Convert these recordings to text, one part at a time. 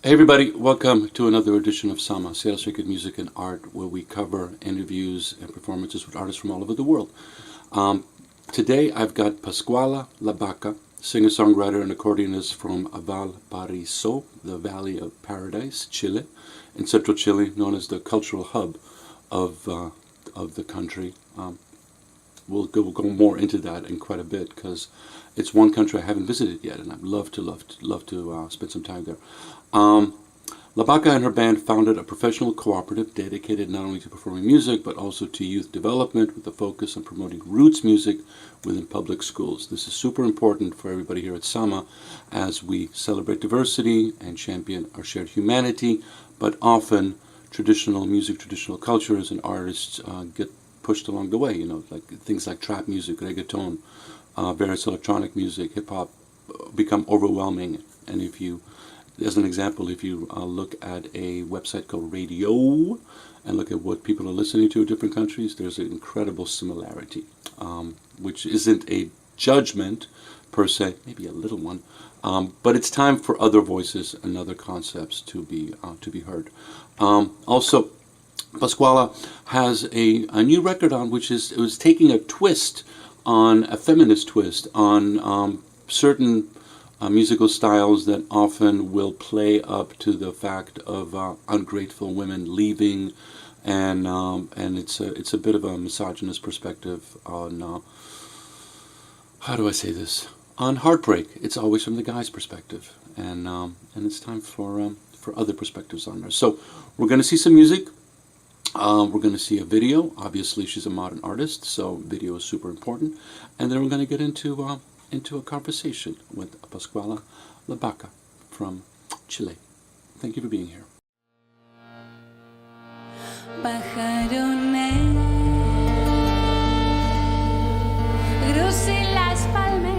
Hey everybody, welcome to another edition of Sama, Seattle Sacred Music and Art, where we cover interviews and performances with artists from all over the world. Today I've got Pascuala Ilabaca, singer-songwriter and accordionist from Valparaíso, the Valley of Paradise, Chile, in central Chile, known as the cultural hub of the country. We'll go more into that in quite a bit because it's one country I haven't visited yet, and I'd love to spend some time there. Ilabaca and her band founded a professional cooperative dedicated not only to performing music but also to youth development with a focus on promoting roots music within public schools. This is super important for everybody here at Sama as we celebrate diversity and champion our shared humanity, but often traditional music, traditional cultures and artists get pushed along the way, like things like trap music, reggaeton, various electronic music, hip-hop become overwhelming. And as an example, if you look at a website called Radio and look at what people are listening to in different countries, there's an incredible similarity, which isn't a judgment per se, maybe a little one, but it's time for other voices and other concepts to be heard. Also, Pascuala has a new record on which it was taking a twist on a feminist twist on certain musical styles that often will play up to the fact of ungrateful women leaving, and it's a bit of a misogynist perspective on how do I say this, on heartbreak. It's always from the guy's perspective, and it's time for other perspectives on there. So we're going to see some music. We're going to see a video. Obviously, she's a modern artist, so video is super important. And then we're going to get into a conversation with Pascuala Ilabaca from Chile. Thank you for being here. Pájaro negro, crucé las palmeras,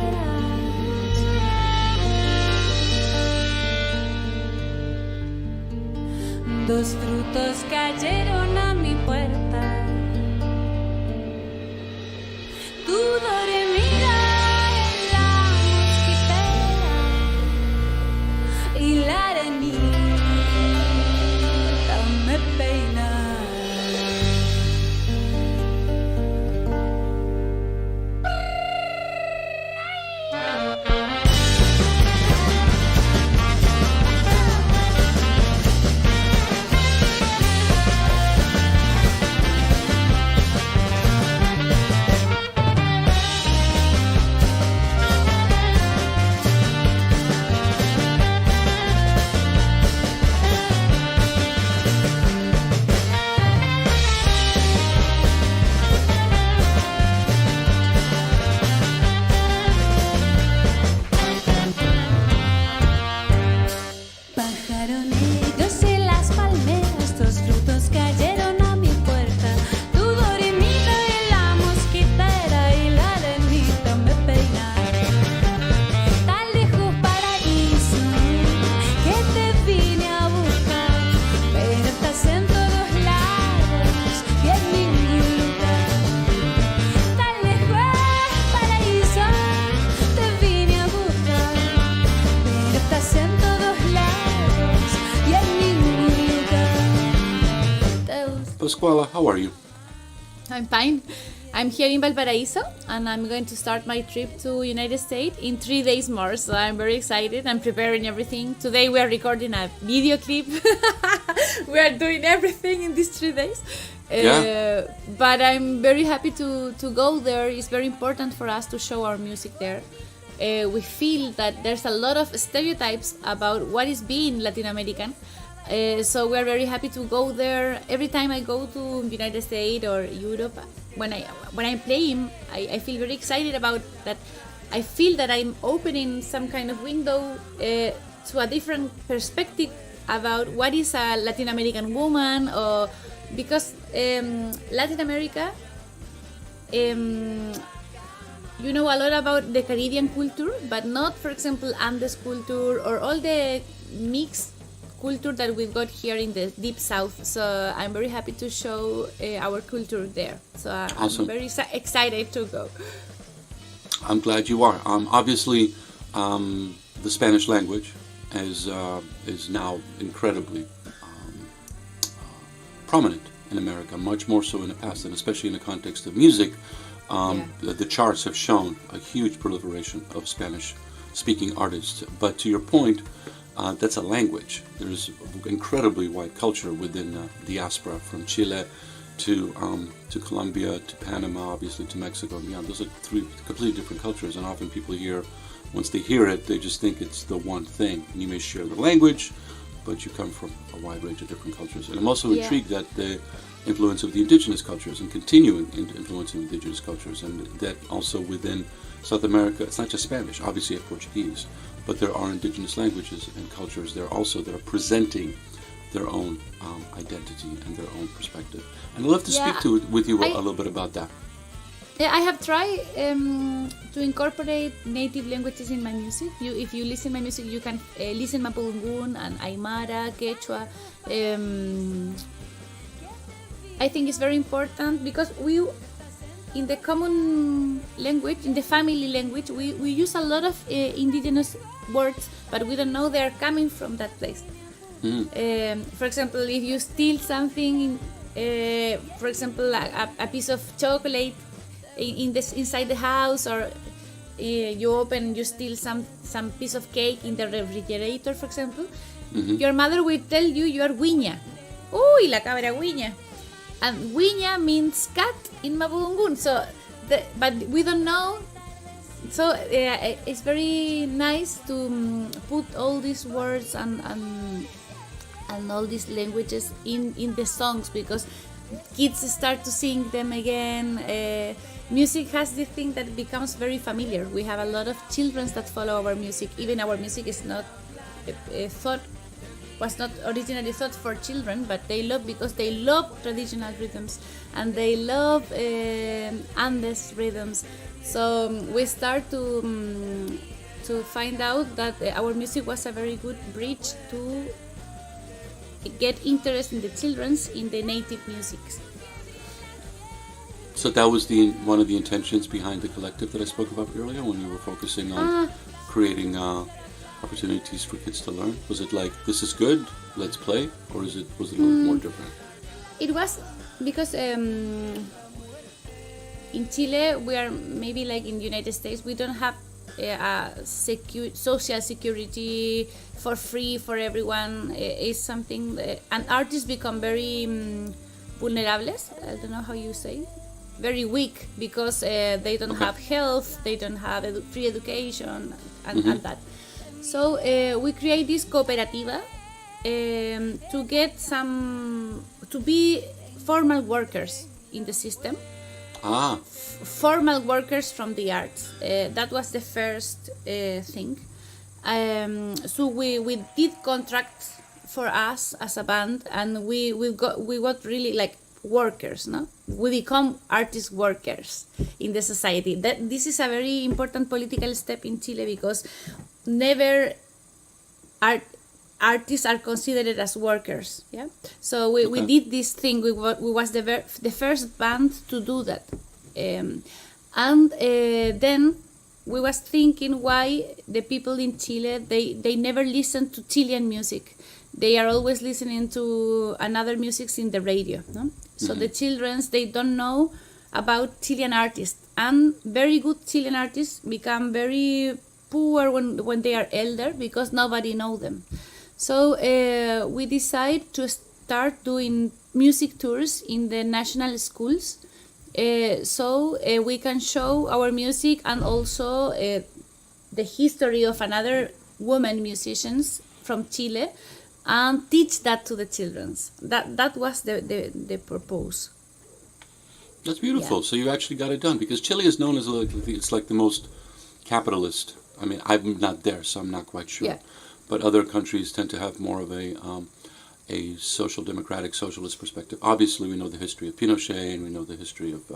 dos frutos cayeron a mi puerta, tú dormida en la mosquitera y la arenita me peina. Pascuala, how are you? I'm fine. I'm here in Valparaíso and I'm going to start my trip to United States in 3 days more, so I'm very excited. I'm preparing everything. Today we are recording a video clip. We are doing everything in these 3 days. But I'm very happy to go there. It's very important for us to show our music there. We feel that there's a lot of stereotypes about what is being Latin American. So we're very happy to go there. Every time I go to United States or Europe, when I'm playing, I feel very excited about that. I feel that I'm opening some kind of window to a different perspective about what is a Latin American woman, or because Latin America, you know a lot about the Caribbean culture, but not, for example, Andes culture or all the mixed culture that we've got here in the deep south. So I'm very happy to show our culture there. So Awesome. I'm very excited to go. I'm glad you are. Obviously, the Spanish language is now incredibly prominent in America, much more so in the past, and especially in the context of music. The charts have shown a huge proliferation of Spanish-speaking artists. But to your point, that's a language. There's incredibly wide culture within the diaspora, from Chile to Colombia to Panama, obviously to Mexico. Yeah, those are three completely different cultures, and often people here, once they hear it, they just think it's the one thing. And you may share the language, but you come from a wide range of different cultures. And I'm also intrigued at the influence of the indigenous cultures and continuing influencing indigenous cultures, and that also within South America, it's not just Spanish, obviously you have Portuguese, but there are indigenous languages and cultures there also that are presenting their own identity and their own perspective. And I'd love to speak with you a little bit about that. Yeah, I have tried to incorporate native languages in my music. If you listen my music, you can listen Mapudungun and Aymara, Quechua. I think it's very important because in the common language, in the family language, we use a lot of indigenous words, but we don't know they are coming from that place. For example, if you steal something, for example, a piece of chocolate inside the house, or you steal some piece of cake in the refrigerator, for example, your mother will tell you are guiña. Uy, la cabra guiña. And guiña means cat in Mapudungun. But we don't know. So it's very nice to put all these words and all these languages in the songs, because kids start to sing them again. Music has this thing that becomes very familiar. We have a lot of children that follow our music. Even our music is not was not originally thought for children, but they love, because they love traditional rhythms and they love Andes rhythms. So we start to find out that our music was a very good bridge to get interest in the children's in the native music. So that was one of the intentions behind the collective that I spoke about earlier, when you were focusing on creating opportunities for kids to learn. Was it like, this is good, let's play, or was it a little more different? It was because in Chile, we are maybe like in the United States, we don't have social security for free for everyone. It's something and artists become very vulnerables. I don't know how you say, very weak, because they don't have health, they don't have free education and that. So we create this cooperative to get to be formal workers in the system. Formal workers from the arts. That was the first thing. So we did contracts for us as a band, and we got really like workers, no? We become artist workers in the society. This is a very important political step in Chile, because never artists are considered as workers. Yeah. So we did this thing. We was the first band to do that, and then we was thinking why the people in Chile they never listen to Chilean music. They are always listening to another music in the radio. No? So the childrens, they don't know about Chilean artists, and very good Chilean artists become very poor when they are elder, because nobody knows them. So we decide to start doing music tours in the national schools, so we can show our music and also the history of another women musicians from Chile, and teach that to the children. That was the purpose. That's beautiful. Yeah. So you actually got it done, because Chile is known as it's like the most capitalist. I mean, I'm not there, so I'm not quite sure. Yeah. But other countries tend to have more of a social democratic socialist perspective. Obviously, we know the history of Pinochet, and we know the history of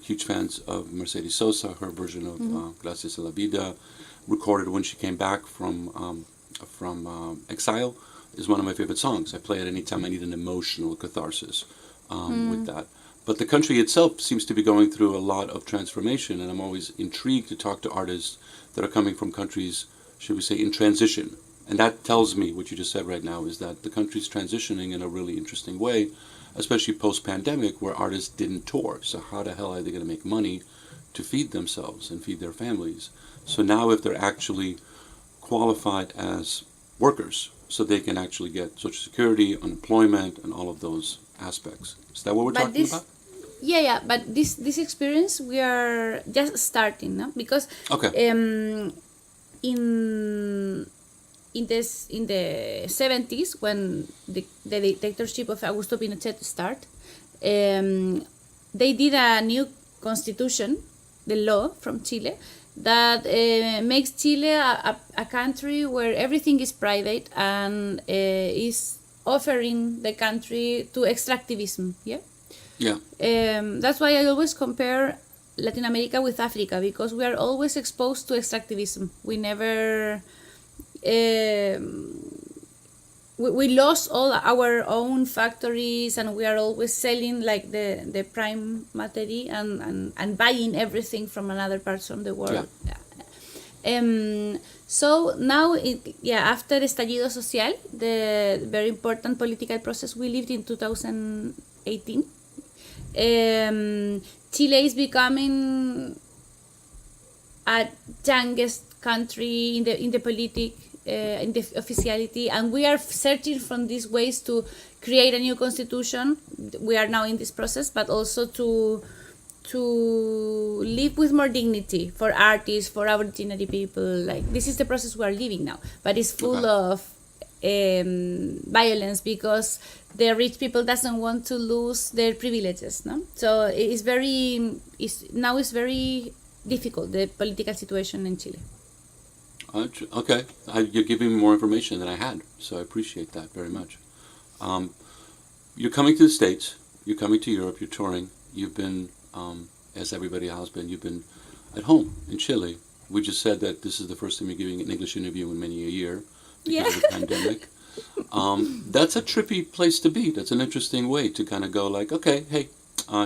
huge fans of Mercedes Sosa. Her version of Gracias a la Vida, recorded when she came back from exile, is one of my favorite songs. I play it anytime I need an emotional catharsis with that. But the country itself seems to be going through a lot of transformation, and I'm always intrigued to talk to artists that are coming from countries, should we say, in transition, And that tells me what you just said right now is that the country's transitioning in a really interesting way, especially post-pandemic, where artists didn't tour. So how the hell are they going to make money to feed themselves and feed their families? So now if they're actually qualified as workers, so they can actually get Social Security, unemployment, and all of those aspects. Is that what we're talking about? Yeah. But this experience we are just starting, no? Because Okay. In the 70s, when the dictatorship of Augusto Pinochet started, they did a new constitution, the law from Chile, that makes Chile a country where everything is private and is offering the country to extractivism. Yeah. Yeah. That's why I always compare Latin America with Africa, because we are always exposed to extractivism. We never. We lost all our own factories, and we are always selling like the prime material and buying everything from another parts of the world. Yeah. So now, after Estallido Social, the very important political process we lived in 2018, Chile is becoming a youngest country in the politics. In the officiality, and we are searching from these ways to create a new constitution. We are now in this process, but also to live with more dignity for artists, for ordinary people. Like, this is the process we are living now, but it's full of violence, because the rich people doesn't want to lose their privileges. No, so it's very difficult, the political situation in Chile. Okay, you're giving me more information than I had, so I appreciate that very much. You're coming to the States, you're coming to Europe, you're touring. You've been, as everybody has been, you've been at home in Chile. We just said that this is the first time you're giving an English interview in many a year because of the pandemic. That's a trippy place to be. That's an interesting way to kind of go like, okay, hey,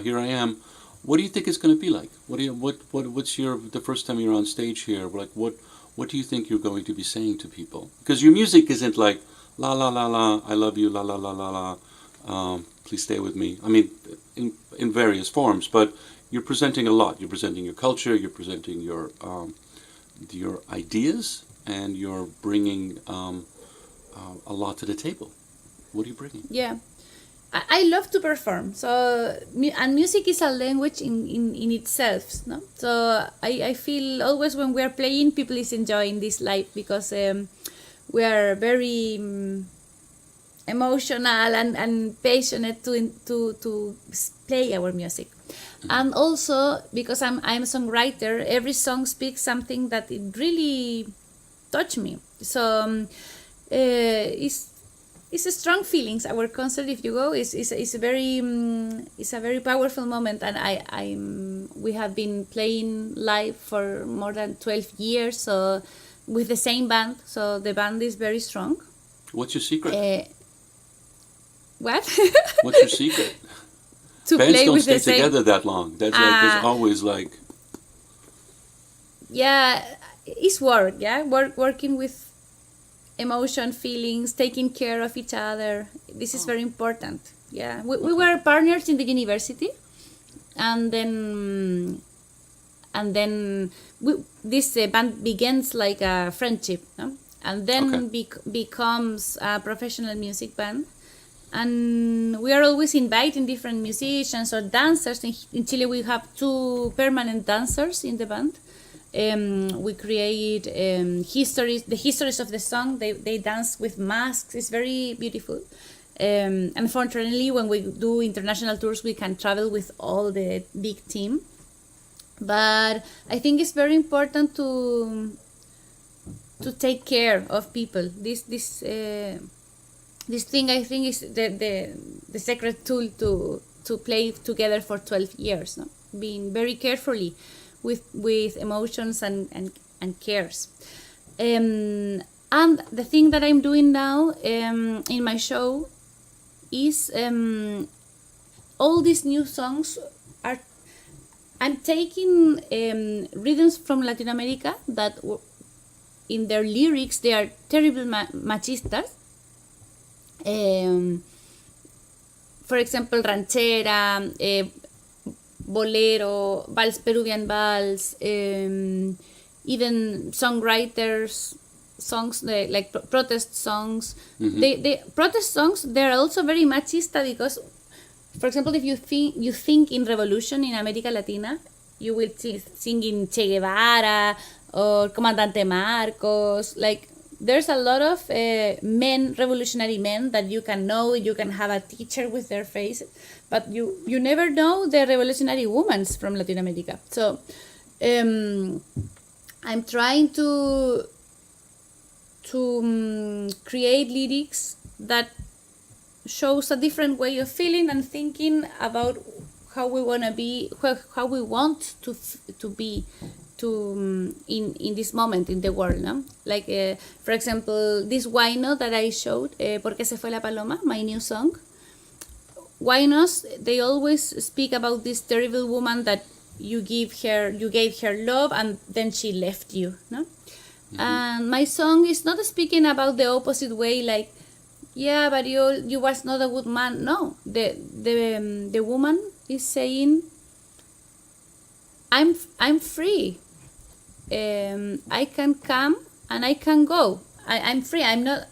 here I am. What do you think it's going to be like? What's the first time you're on stage here? Like, what do you think you're going to be saying to people? Because your music isn't like, la la la la, I love you, la la la la la, please stay with me. I mean, in various forms, but you're presenting a lot. You're presenting your culture, you're presenting your ideas, and you're bringing a lot to the table. What are you bringing? Yeah. I love to perform, and music is a language in itself, no? So I feel always when we are playing, people is enjoying this live, because we are very emotional and passionate to play our music, and also because I'm a songwriter, every song speaks something that it really touched me. So it's a strong feelings. Our concert, if you go, is a very powerful moment, and we have been playing live for more than 12 years, so with the same band. So the band is very strong. What's your secret? What? What's your secret? To Bands play don't with stay the same. together that long. That's like there's always like. Yeah, it's work. Yeah, working with emotion, feelings, taking care of each other. This is very important. Yeah, we were partners in the university, and then this band begins like a friendship, no? And then becomes a professional music band. And we are always inviting different musicians or dancers. In Chile, we have 2 permanent dancers in the band. We create the histories of the song. They dance with masks. It's very beautiful. Unfortunately, when we do international tours, we can travel with all the big team. But I think it's very important to take care of people. This thing, I think, is the secret tool to play together for 12 years. No? Being very carefully with emotions and cares. And the thing that I'm doing now in my show is all these new songs I'm taking rhythms from Latin America that in their lyrics they are terrible machistas. For example, ranchera, bolero, vals, Peruvian vals, even songwriters, songs like protest songs. The protest songs, they're also very machista because, for example, if you think in revolution in America Latina, you will sing in Che Guevara or Comandante Marcos. Like, there's a lot of revolutionary men that you can know. You can have a teacher with their face, but you never know the revolutionary women from Latin America. So I'm trying to create lyrics that shows a different way of feeling and thinking about how we want to be, how we want to be in this moment in the world, no? Like, for example, this Huayno that I showed, ¿Por qué se fue la paloma?, my new song. Huaynos, they always speak about this terrible woman that you gave her love and then she left you, no? And my song is not speaking about the opposite way, like, yeah, but you was not a good man. No, the woman is saying, I'm free. I can come and I can go. I'm free. I'm not.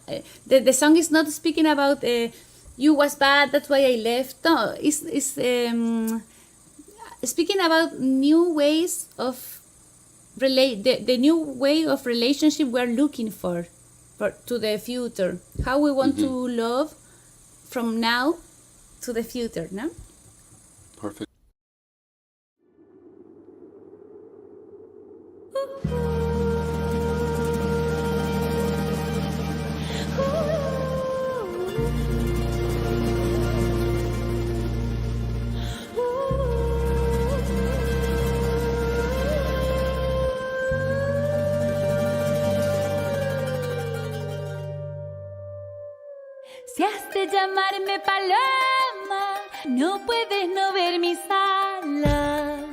The song is not speaking about you was bad, that's why I left. No, it's speaking about new ways of the new way of relationship we're looking for to the future. How we want to love from now to the future, no? Perfect. Si has de llamarme paloma, no puedes no ver mis alas.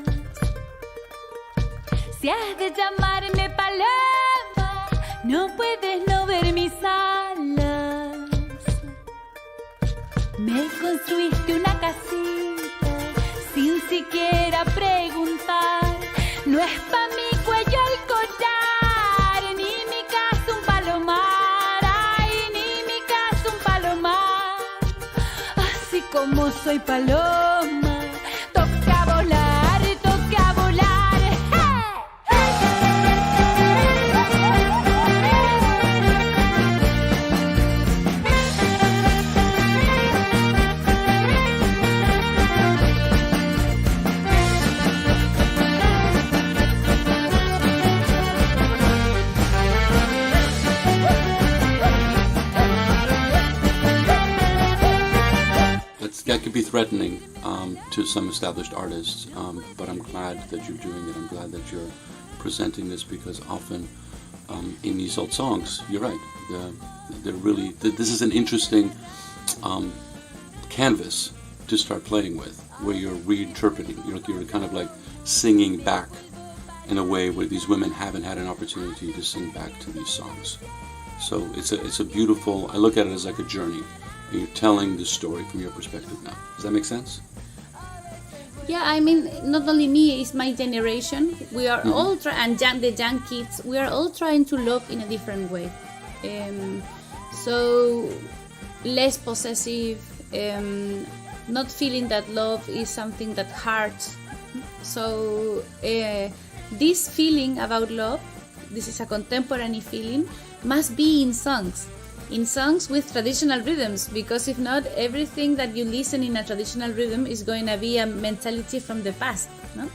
Si has de llamarme paloma, no puedes no ver mis alas. Me construiste una casita sin siquiera preguntar. No es pa' mi cuello el collar, ni mi casa un palomar. Ay, ni mi casa un palomar. Así como soy paloma, toca volar, toca volar. That could be threatening to some established artists, but I'm glad that you're doing it. I'm glad that you're presenting this, because often in these old songs, you're right, they're really, this is an interesting canvas to start playing with, where you're reinterpreting, you're kind of like singing back in a way where these women haven't had an opportunity to sing back to these songs. So it's a beautiful, I look at it as like a journey. You're telling the story from your perspective now. Does that make sense? Yeah, I mean, not only me, it's my generation. We are all and the young kids, we are all trying to love in a different way. So less possessive, not feeling that love is something that hurts. So this feeling about love, this is a contemporary feeling, must be in songs with traditional rhythms, because if not, everything that you listen in a traditional rhythm is going to be a mentality from the past, no?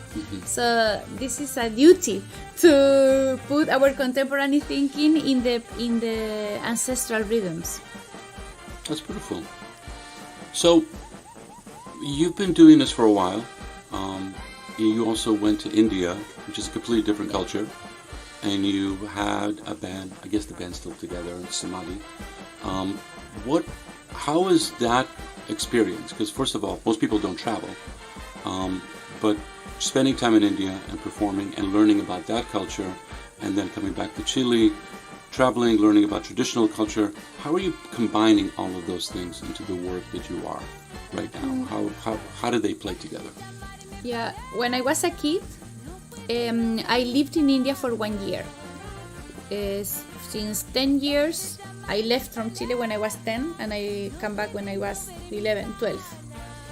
So this is a duty to put our contemporary thinking in the ancestral rhythms. That's beautiful. So you've been doing this for a while. You also went to India, which is a completely different culture. And you had a band, I guess the band's still together, Samadhi. How is that experience? Because first of all, most people don't travel. But spending time in India and performing and learning about that culture and then coming back to Chile, traveling, learning about traditional culture. How are you combining all of those things into the work that you are right now? How do they play together? Yeah, when I was a kid, I lived in India for 1 year. Since 10 years, I left from Chile when I was 10, and I come back when I was 11, 12.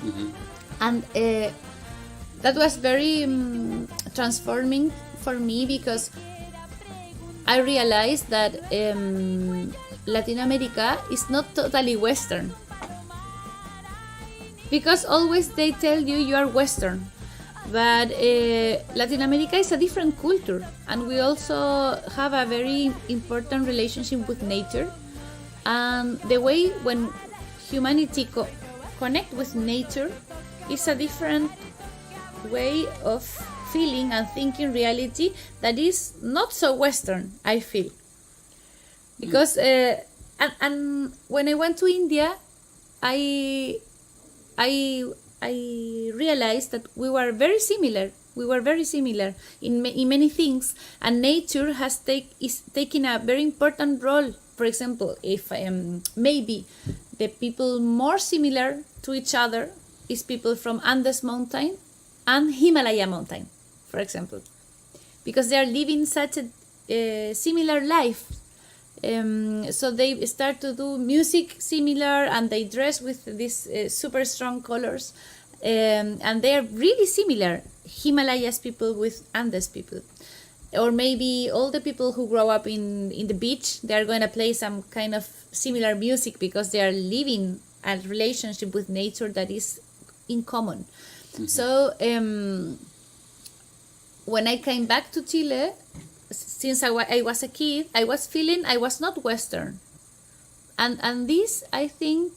Mm-hmm. And that was very transforming for me, because I realized that Latin America is not totally Western. Because always they tell you are Western. But Latin America is a different culture, and we also have a very important relationship with nature. And the way when humanity connect with nature is a different way of feeling and thinking reality that is not so Western, I feel. Because and when I went to India, I realized that we were very similar. We were very similar in many things, and nature is taking a very important role. For example, if maybe the people more similar to each other is people from Andes Mountain and Himalaya Mountain, for example, because they are living such a similar life. So they start to do music similar, and they dress with these super strong colors, and they are really similar, Himalayas people with Andes people. Or maybe all the people who grow up in the beach, they are going to play some kind of similar music because they are living a relationship with nature that is in common. Mm-hmm. So when I came back to Chile, since I was a kid, I was feeling I was not Western. And this, I think,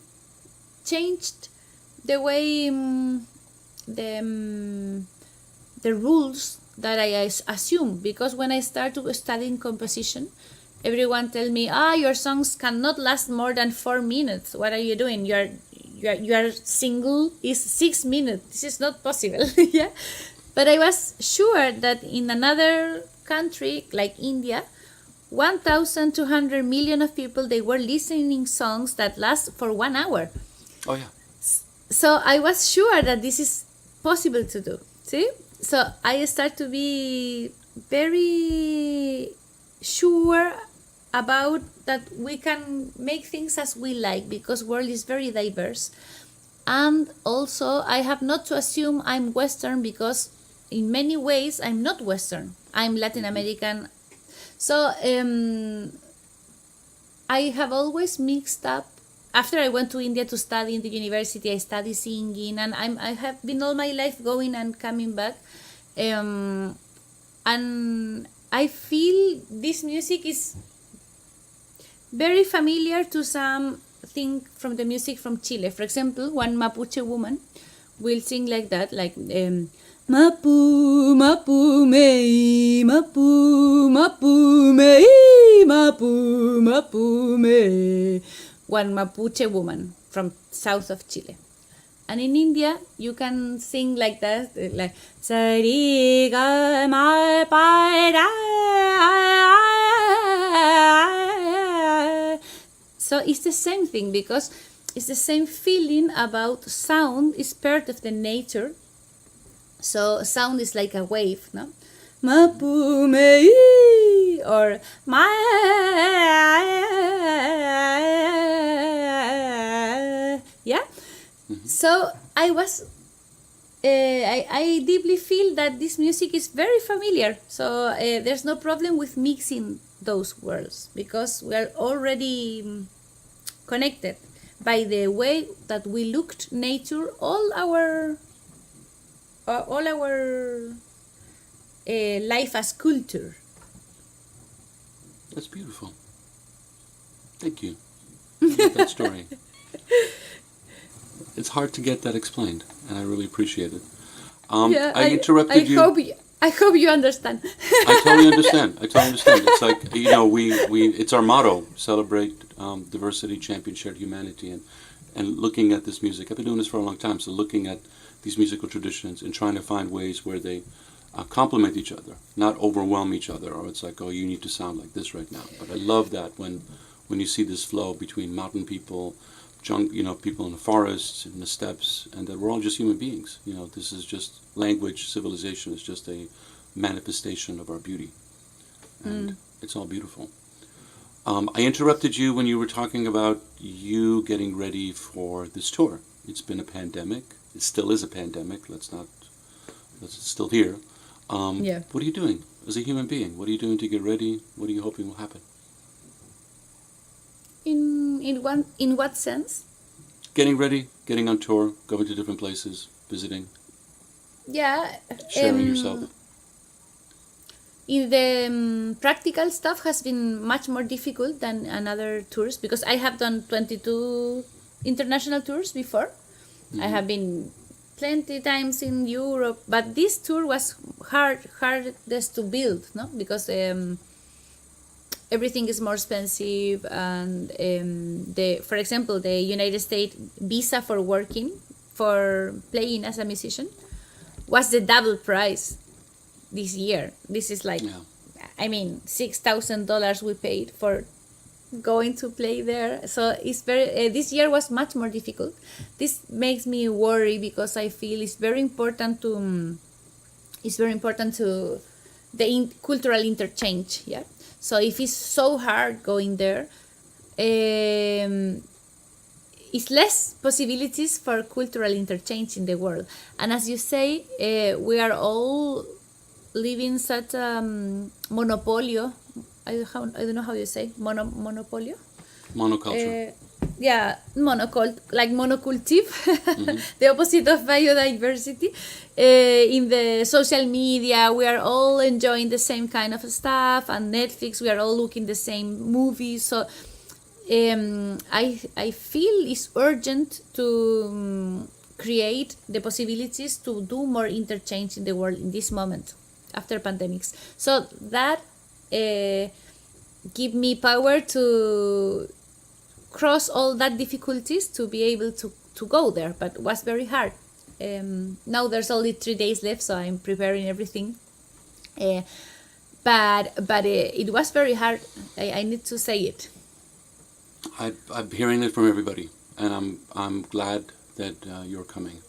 changed the way the rules that I assume. Because when I started studying composition, everyone tell me, your songs cannot last more than 4 minutes. What are you doing? Your single is 6 minutes. This is not possible. Yeah. But I was sure that in another country like India, 1,200 million of people, they were listening songs that last for 1 hour. Oh yeah. So I was sure that this is possible to do. See? So I start to be very sure about that we can make things as we like, because world is very diverse. And also I have not to assume I'm Western, because in many ways I'm not Western. I'm Latin American. So I have always mixed up. After I went to India to study in the university, I studied singing, and I have been all my life going and coming back. And I feel this music is very familiar to something from the music from Chile. For example, one Mapuche woman will sing like that, like Mapu, Mapu, mei, Mapu, Mapu, mei, Mapu, Mapu, mei. One Mapuche woman from south of Chile. And in India, you can sing like that, like Sariga ma pa ra. So it's the same thing, because it's the same feeling about sound is part of the nature. So sound is like a wave, no? Mapu mei or ma. Yeah. Mm-hmm. So I was. I deeply feel that this music is very familiar. So there's no problem with mixing those worlds, because we are already connected by the way that we looked nature all our life as culture. That's beautiful. Thank you. I love that story. It's hard to get that explained, and I really appreciate it. I interrupted you. I hope you understand. I totally understand. It's like, it's our motto: celebrate diversity, champion shared humanity, and looking at this music. I've been doing this for a long time, so looking at these musical traditions and trying to find ways where they complement each other, not overwhelm each other, or it's like, oh, you need to sound like this right now. But I love that when you see this flow between mountain people, people in the forests, in the steppes, and that we're all just human beings. This is just language, civilization is just a manifestation of our beauty, and it's all beautiful. I interrupted you when you were talking about you getting ready for this tour. It's been a pandemic. It still is a pandemic. It's still here. What are you doing as a human being? What are you doing to get ready? What are you hoping will happen? In what sense? Getting ready, getting on tour, going to different places, visiting. Yeah. Sharing yourself. In the practical stuff has been much more difficult than another tours because I have done 22 international tours before. I have been plenty times in Europe, but this tour was hardest to build, no? Because everything is more expensive, and for example, the United States visa for playing as a musician was the double price this year. This is like, $6,000 we paid for going to play there. So it's very this year was much more difficult. This makes me worry because I feel it's very important to the cultural interchange. Yeah. So if it's so hard going there, it's less possibilities for cultural interchange in the world. And as you say, we are all living such monopolio. I don't know how you say monopolio. Monoculture. Monocultive, the opposite of biodiversity. In the social media, we are all enjoying the same kind of stuff, and Netflix, we are all looking the same movies. So I feel it's urgent to create the possibilities to do more interchange in the world in this moment after pandemics. So that give me power to cross all that difficulties to be able to go there, but it was very hard. Now there's only 3 days left, so I'm preparing everything. But it was very hard. I need to say it. I'm hearing it from everybody, and I'm glad that you're coming.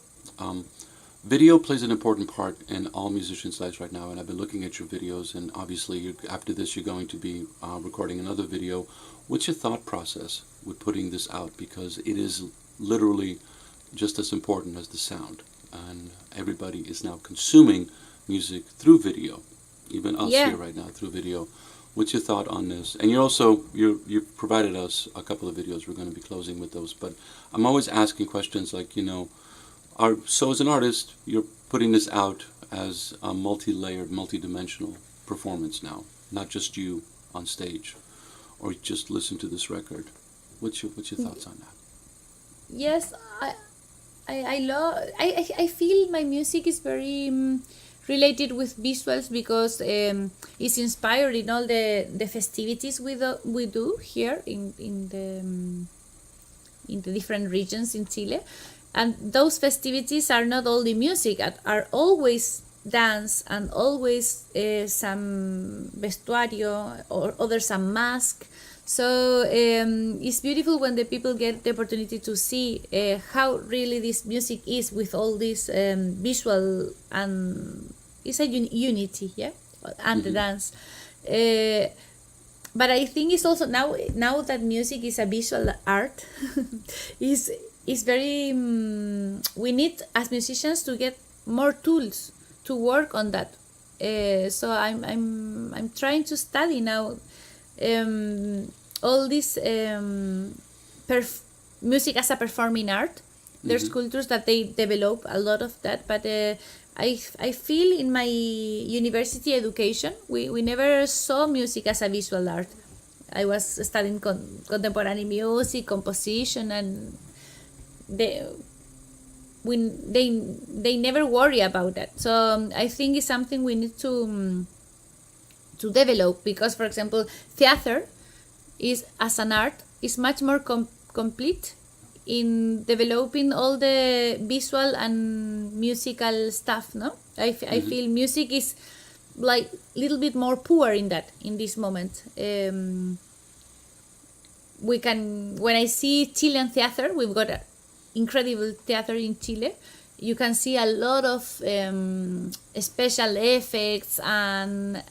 Video plays an important part in all musicians' lives right now, and I've been looking at your videos, and obviously after this you're going to be recording another video. What's your thought process with putting this out? Because it is literally just as important as the sound, and everybody is now consuming music through video, even us here right now through video. What's your thought on this? And you've provided us a couple of videos. We're going to be closing with those, but I'm always asking questions like, so as an artist, you're putting this out as a multi-layered, multi-dimensional performance now, not just you on stage, or just listen to this record. What's your thoughts on that? Yes, I feel my music is very related with visuals because it's inspired in all the festivities we do here in the different regions in Chile. And those festivities are not only music, are always dance and always some vestuario or other some mask. So it's beautiful when the people get the opportunity to see how really this music is with all this visual, and it's a unity, and the dance. But I think it's also now that music is a visual art, is very we need as musicians to get more tools to work on that. So I'm trying to study now all this music as a performing art. There's cultures that they develop a lot of that, but I feel in my university education we never saw music as a visual art. I was studying contemporary music, composition, and they never worry about that. So I think it's something we need to develop, because for example theater is as an art is much more complete in developing all the visual and musical stuff. No, I feel music is like a little bit more poor in this moment. We can, when I see Chilean theater, we've got an incredible theater in Chile. You can see a lot of special effects and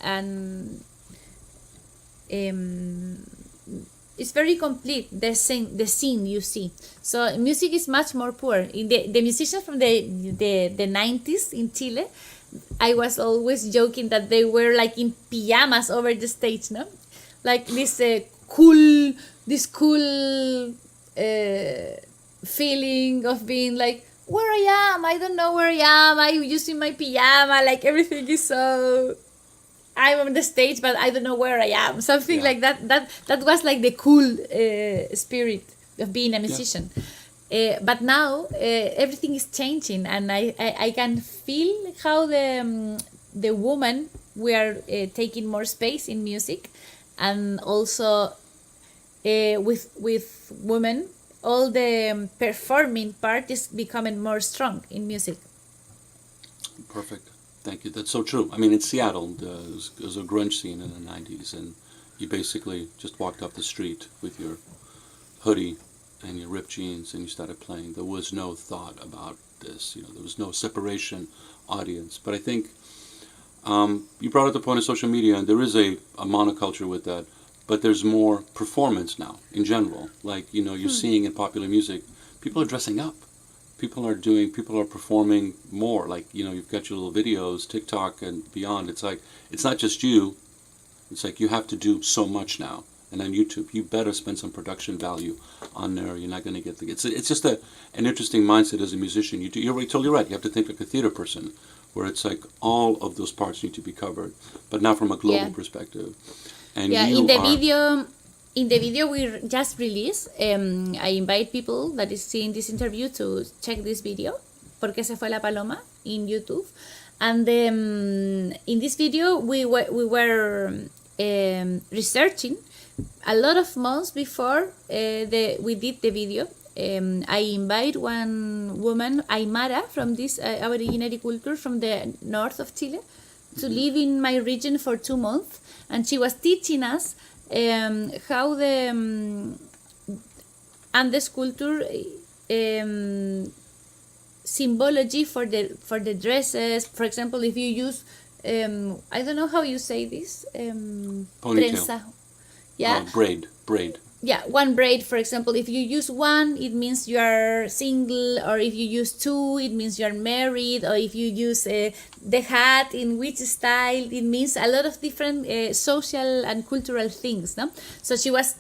it's very complete, the scene you see. So music is much more poor. In the musicians from the 90s in Chile, I was always joking that they were like in pajamas over the stage, no? Like this cool feeling of being like, where I am, I don't know where I am, I'm using my pajama, like everything is so, I'm on the stage but I don't know where I am, something like that. That was like the cool spirit of being a musician. But now everything is changing, and I can feel how the woman, we are taking more space in music, and also with women, all the performing part is becoming more strong in music. Perfect. Thank you. That's so true. I mean, in Seattle, there was a grunge scene in the 90s, and you basically just walked up the street with your hoodie and your ripped jeans and you started playing. There was no thought about this. There was no separation audience. But I think you brought up the point of social media, and there is a monoculture with that. But there's more performance now in general. Like, you're seeing in popular music, people are dressing up. People are performing more. Like, you've got your little videos, TikTok and beyond. It's like, it's not just you. It's like you have to do so much now. And on YouTube, you better spend some production value on there. You're not going to get it's just an interesting mindset as a musician. You're totally right. You have to think like a theater person, where it's like all of those parts need to be covered, but not from a global perspective. And in the video we just released, I invite people that is seeing this interview to check this video, ¿Por qué se fue la paloma?, in YouTube. And in this video we were researching a lot of months before we did the video. I invite one woman, Aymara, from this aboriginary culture from the north of Chile, to live in my region for 2 months, and she was teaching us how the Andes culture symbology for the dresses. For example, if you use I don't know how you say this, ponytail. Yeah, braid. Yeah, one braid, for example, if you use one, it means you are single, or if you use two, it means you are married, or if you use the hat in which style, it means a lot of different social and cultural things, no? So she was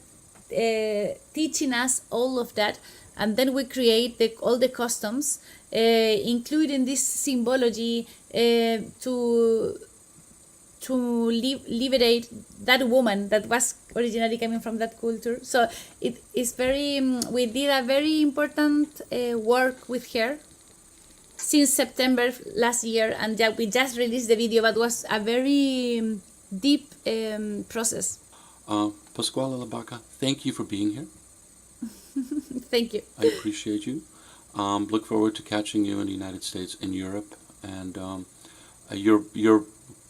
teaching us all of that, and then we create all the customs, including this symbology to liberate that woman that was originally coming from that culture. So it is very, we did a very important work with her since September last year, and we just released the video, but was a very deep process. Pascuala Ilabaca, thank you for being here. Thank you. I appreciate you. Look forward to catching you in the United States and Europe, and your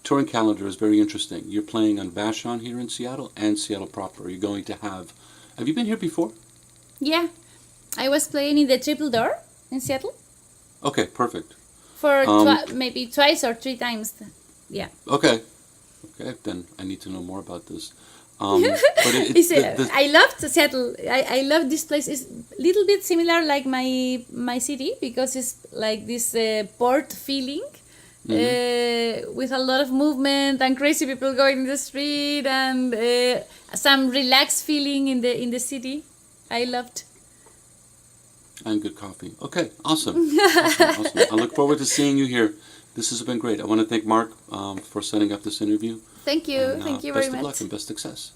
touring calendar is very interesting. You're playing on Vashon here in Seattle and Seattle proper. You're going to have you been here before? Yeah, I was playing in the Triple Door in Seattle. Okay, perfect. For maybe twice or 3 times. Yeah. Okay, then I need to know more about this. But I loved Seattle. I love this place. It's a little bit similar like my city, because it's like this port feeling. With a lot of movement and crazy people going in the street, and some relaxed feeling in the city. I loved. And good coffee. Okay, awesome. Awesome. I look forward to seeing you here. This has been great. I want to thank Mark for setting up this interview. Thank you. Thank you very much. Best of luck and best success.